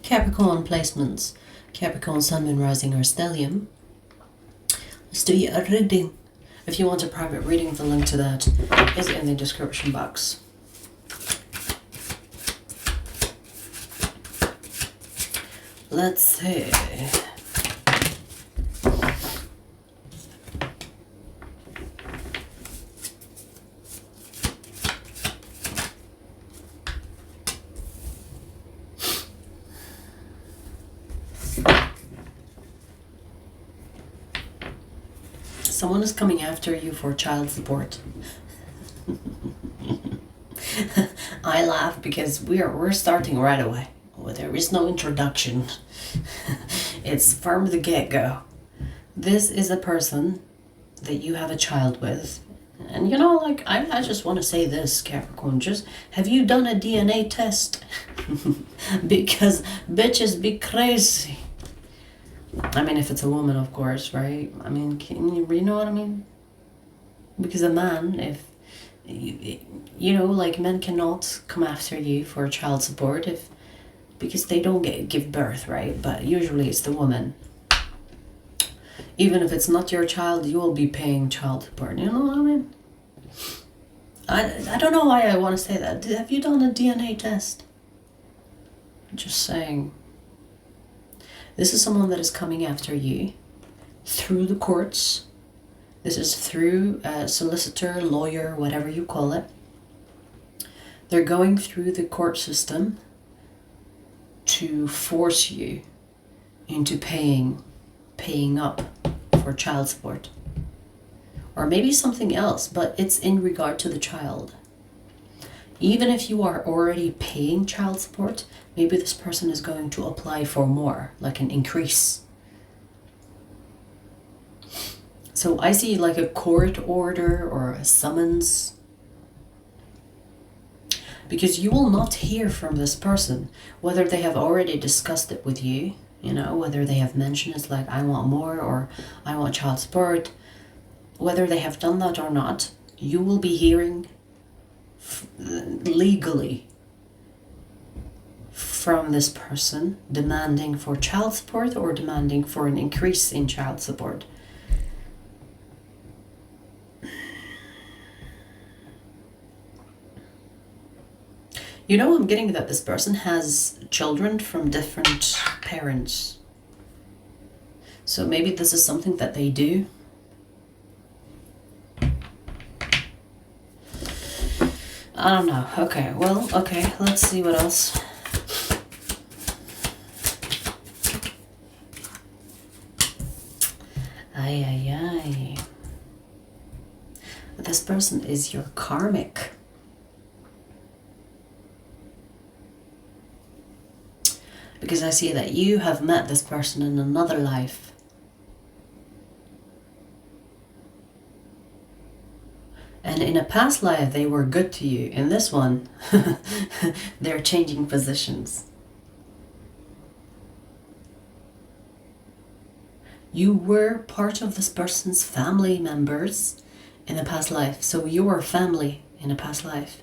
Capricorn placements. Capricorn, Sun, Moon, Rising, or Stellium. Let's do a reading. If you want a private reading, the link to that is in the description box. Let's see. Someone is coming after you for child support. I laugh because we're starting right away. Well, there is no introduction. It's from the get-go. This is a person that you have a child with. And you know, like, I just want to say this, Capricorn. Just, have you done a DNA test? Because bitches be crazy. I mean, if it's a woman, of course, right? I mean, you know what I mean? Because a man, if, you know, like, men cannot come after you for child support because they don't give birth, right? But usually it's the woman. Even if it's not your child, you will be paying child support. You know what I mean? I don't know why I want to say that. Have you done a DNA test? Just saying. This is someone that is coming after you through the courts. This is through a solicitor, lawyer, whatever you call it. They're going through the court system to force you into paying up for child support. Or maybe something else, but it's in regard to the child. Even if you are already paying child support, maybe this person is going to apply for more, like an increase. So I see like a court order or a summons. Because you will not hear from this person, whether they have already discussed it with you, you know, whether they have mentioned it's like, I want more, or I want child support. Whether they have done that or not, you will be hearing legally from this person demanding for child support or demanding for an increase in child support. You know, I'm getting that this person has children from different parents. So maybe this is something that they do. I don't know. Okay, well, okay, let's see what else. Ay. This person is your karmic. Because I see that you have met this person in another life. And in a past life, they were good to you. In this one, they're changing positions. You were part of this person's family members in a past life. So you were family in a past life.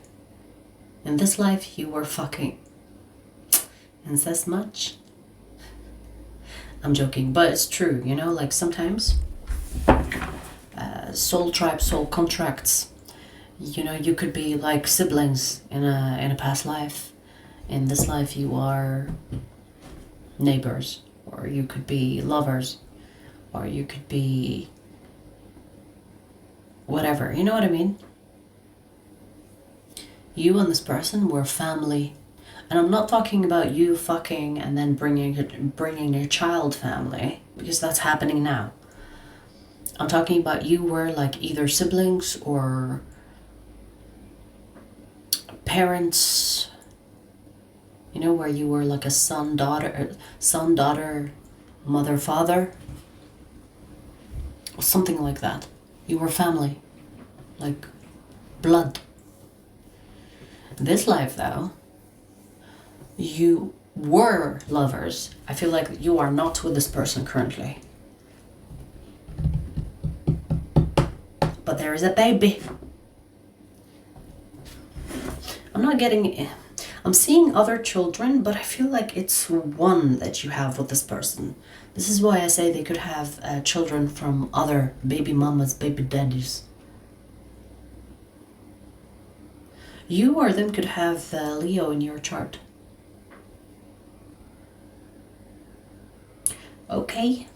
In this life, you were fucking. Incest much? I'm joking, but it's true, you know, like sometimes soul tribe, soul contracts, you know, you could be like siblings in a past life. In this life you are neighbors, or you could be lovers, or you could be whatever, you know what I mean? You and this person were family. And I'm not talking about you fucking and then bringing your child family, because that's happening now. I'm talking about you were like either siblings or parents, you know, where you were like a son, daughter, mother, father, or something like that. You were family, like blood. This life though, you were lovers. I feel like you are not with this person currently. But there is a baby. I'm not getting... I'm seeing other children, but I feel like it's one that you have with this person. This is why I say they could have children from other baby mamas, baby daddies. You or them could have Leo in your chart. Okay.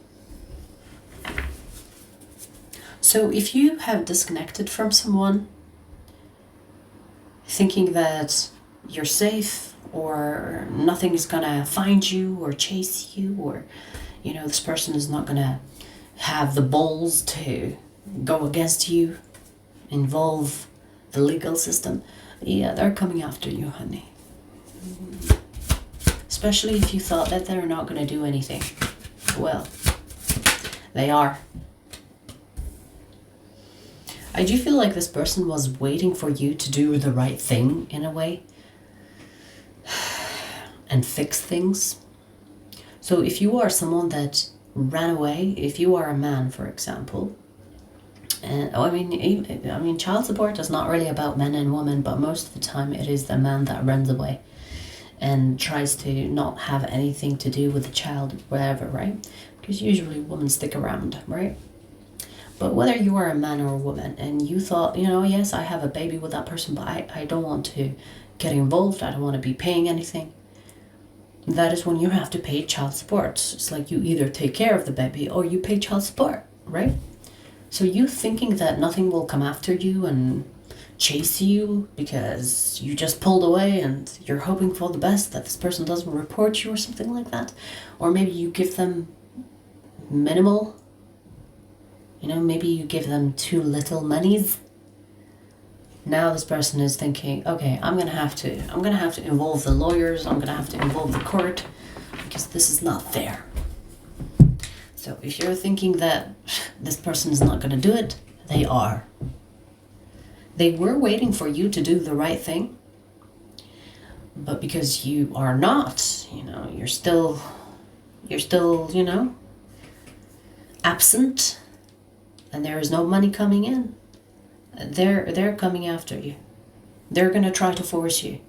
So if you have disconnected from someone, thinking that you're safe or nothing is gonna find you or chase you, or this person is not gonna have the balls to go against you, involve the legal system, yeah, they're coming after you, honey. Especially if you thought that they're not gonna do anything. Well, they are. I do feel like this person was waiting for you to do the right thing in a way and fix things. So if you are someone that ran away, if you are a man, for example, and I mean, child support is not really about men and women, but most of the time it is the man that runs away and tries to not have anything to do with the child, whatever, right? Because usually women stick around, right? But whether you are a man or a woman and you thought, yes, I have a baby with that person, but I don't want to get involved, I don't want to be paying anything, that is when you have to pay child support. It's like you either take care of the baby or you pay child support, right? So you thinking that nothing will come after you and chase you because you just pulled away and you're hoping for the best, that this person doesn't report you or something like that. Or maybe you give them minimal, maybe you give them too little monies. Now this person is thinking, okay, I'm gonna have to involve the lawyers, I'm gonna have to involve the court, because this is not fair. So if you're thinking that this person is not gonna do it, they are. They were waiting for you to do the right thing, but because you are not, you're still, absent, and there is no money coming in, they're coming after you. They're gonna try to force you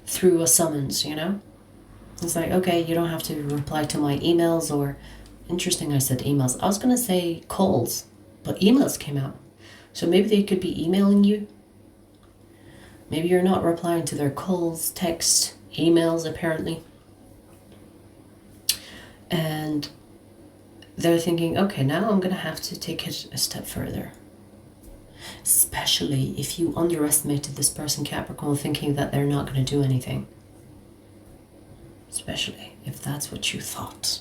through a summons, It's like, okay, you don't have to reply to my emails, or, interesting I said emails. I was gonna say calls, but emails came out. So maybe they could be emailing you. Maybe you're not replying to their calls, texts, emails, apparently. And they're thinking, okay, now I'm gonna have to take it a step further. Especially if you underestimated this person, Capricorn, thinking that they're not gonna do anything. Especially if that's what you thought.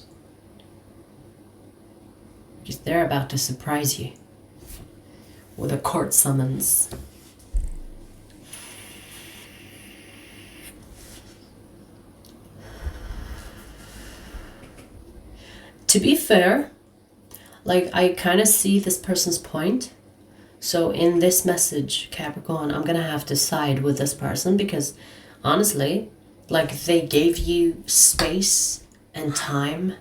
Because they're about to surprise you with a court summons. To be fair, I kind of see this person's point. So in this message, Capricorn, I'm gonna have to side with this person, because honestly, they gave you space and time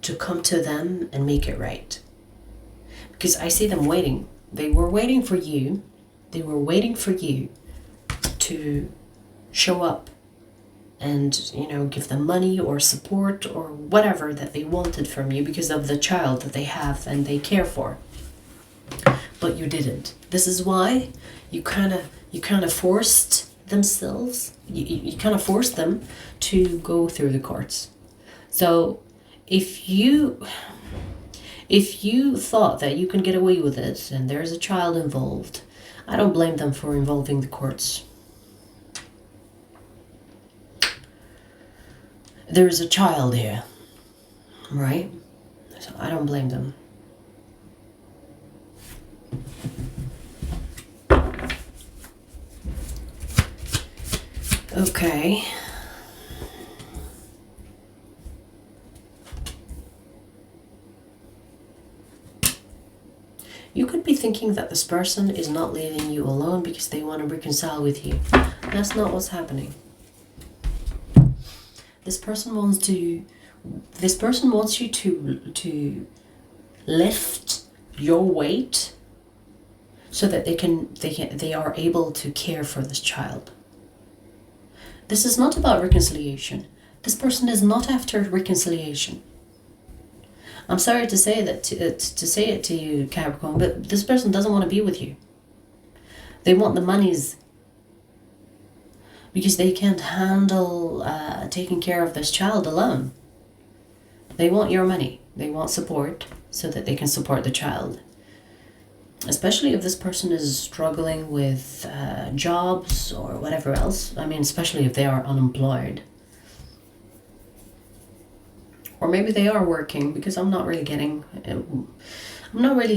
to come to them and make it right. Because I see them waiting. They were waiting for you. They were waiting for you to show up and, give them money or support or whatever that they wanted from you because of the child that they have and they care for. But you didn't. This is why you kind of forced themselves. You kind of forced them to go through the courts. So if you thought that you can get away with it and there's a child involved, I don't blame them for involving the courts. There's a child here, right? So I don't blame them. Okay. You could be thinking that this person is not leaving you alone because they want to reconcile with you. That's not what's happening. This person wants you to lift your weight so that they are able to care for this child. This is not about reconciliation. This person is not after reconciliation. I'm sorry to say that to say it to you, Capricorn, but this person doesn't want to be with you. They want the monies because they can't handle taking care of this child alone. They want your money. They want support so that they can support the child. Especially if this person is struggling with jobs or whatever else. I mean, especially if they are unemployed. Or maybe they are working, because I'm not really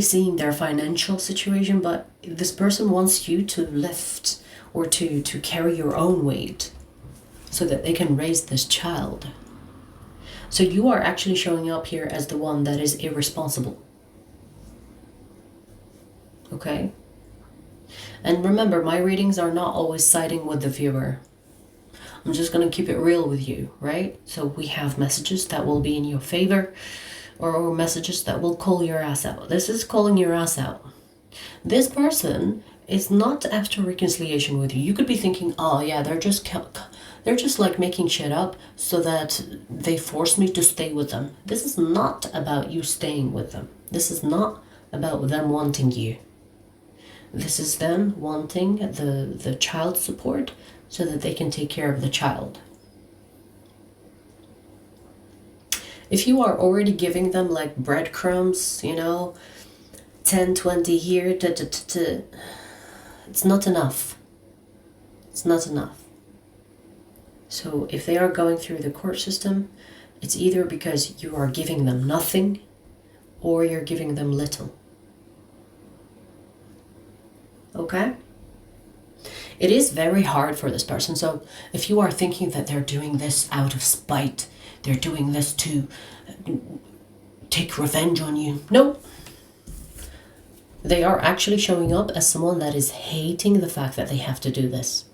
seeing their financial situation, but this person wants you to lift or to carry your own weight so that they can raise this child. So you are actually showing up here as the one that is irresponsible. Okay? And remember, my readings are not always siding with the viewer. I'm just going to keep it real with you, right? So we have messages that will be in your favor or messages that will call your ass out. This is calling your ass out. This person is not after reconciliation with you. You could be thinking, oh yeah, they're just like making shit up so that they force me to stay with them. This is not about you staying with them. This is not about them wanting you. This is them wanting the child support so that they can take care of the child. If you are already giving them like breadcrumbs, 10, 20 here, it's not enough. It's not enough. So if they are going through the court system, it's either because you are giving them nothing or you're giving them little. Okay? It is very hard for this person. So if you are thinking that they're doing this out of spite, they're doing this to take revenge on you, no. They are actually showing up as someone that is hating the fact that they have to do this.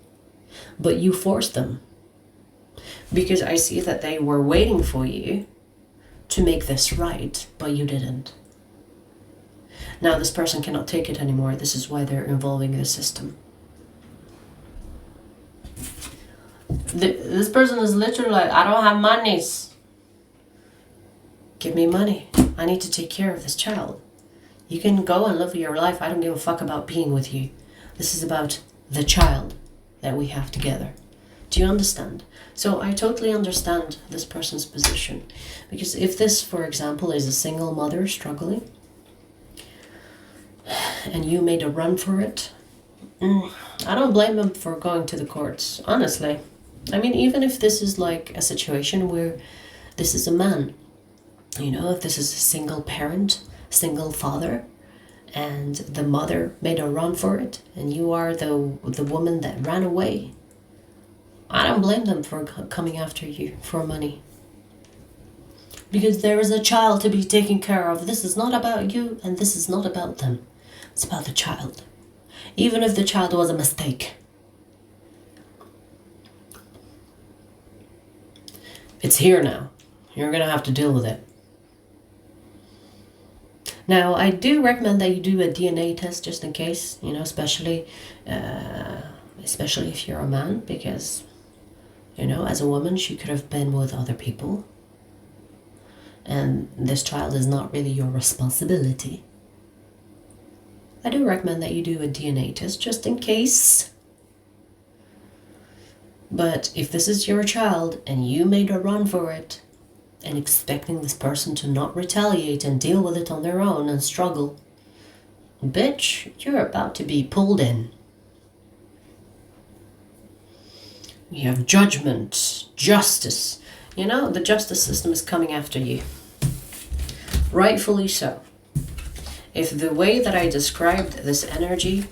But you forced them. Because I see that they were waiting for you to make this right, but you didn't. Now this person cannot take it anymore. This is why they're involving the system. This person is literally like, I don't have monies. Give me money. I need to take care of this child. You can go and live your life. I don't give a fuck about being with you. This is about the child that we have together. Do you understand? So I totally understand this person's position. Because if this, for example, is a single mother struggling, and you made a run for it, I don't blame them for going to the courts, honestly. I mean, even if this is like a situation where this is a man, if this is a single parent, single father, and the mother made a run for it, and you are the woman that ran away, I don't blame them for coming after you for money. Because there is a child to be taken care of. This is not about you, and this is not about them. It's about the child. Even if the child was a mistake. It's here now. You're going to have to deal with it. Now, I do recommend that you do a DNA test just in case, especially if you're a man, because, as a woman, she could have been with other people. And this child is not really your responsibility. I do recommend that you do a DNA test just in case. But if this is your child and you made a run for it and expecting this person to not retaliate and deal with it on their own and struggle, bitch, you're about to be pulled in. You have judgment, justice. The justice system is coming after you. Rightfully so. If the way that I described this energy,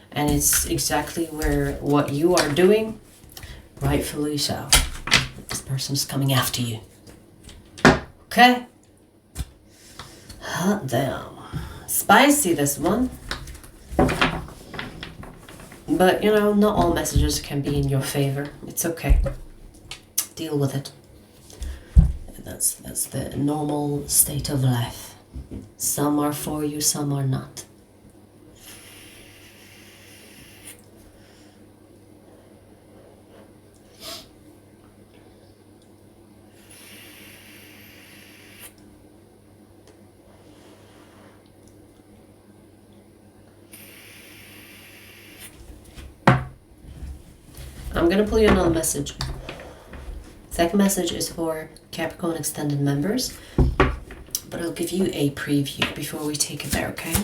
and it's exactly what you are doing, rightfully so. This person's coming after you. Okay? Hot damn. Spicy, this one. But, not all messages can be in your favor. It's okay. Deal with it. That's the normal state of life. Some are for you, some are not. I'm gonna pull you another message. Second message is for Capricorn extended members, but I'll give you a preview before we take it there, okay?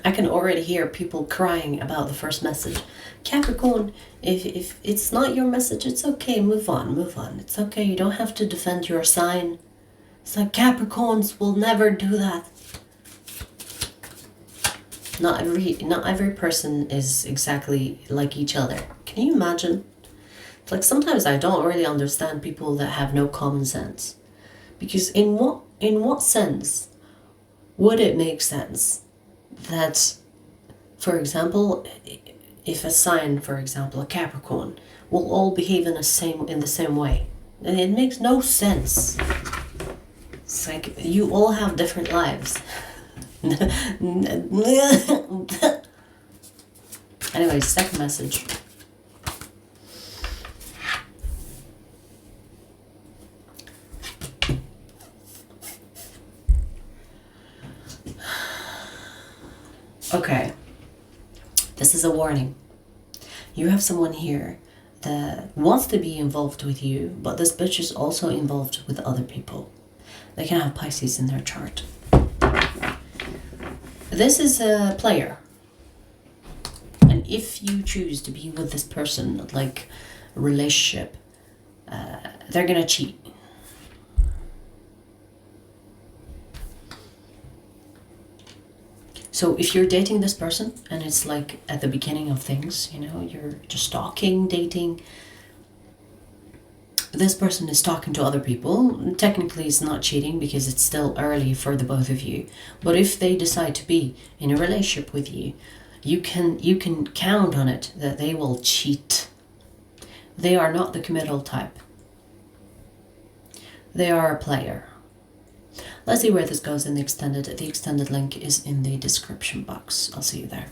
I can already hear people crying about the first message. Capricorn, if it's not your message, it's okay. Move on, move on. It's okay. You don't have to defend your sign. It's like Capricorns will never do that. Not every person is exactly like each other. Can you imagine? Like sometimes I don't really understand people that have no common sense. Because in what sense would it make sense that, for example, if a sign, for example, a Capricorn, will all behave in the same way? And it makes no sense. It's like you all have different lives. Anyway, second message. Okay, this is a warning. You have someone here that wants to be involved with you, but this bitch is also involved with other people. They can have Pisces in their chart. This is a player. And if you choose to be with this person, like a relationship, they're gonna cheat. So if you're dating this person and it's like at the beginning of things, you know, you're just talking, dating, this person is talking to other people. Technically it's not cheating because it's still early for the both of you. But if they decide to be in a relationship with you, you can count on it that they will cheat. They are not the committal type. They are a player. Let's see where this goes in the extended. The extended link is in the description box. I'll see you there.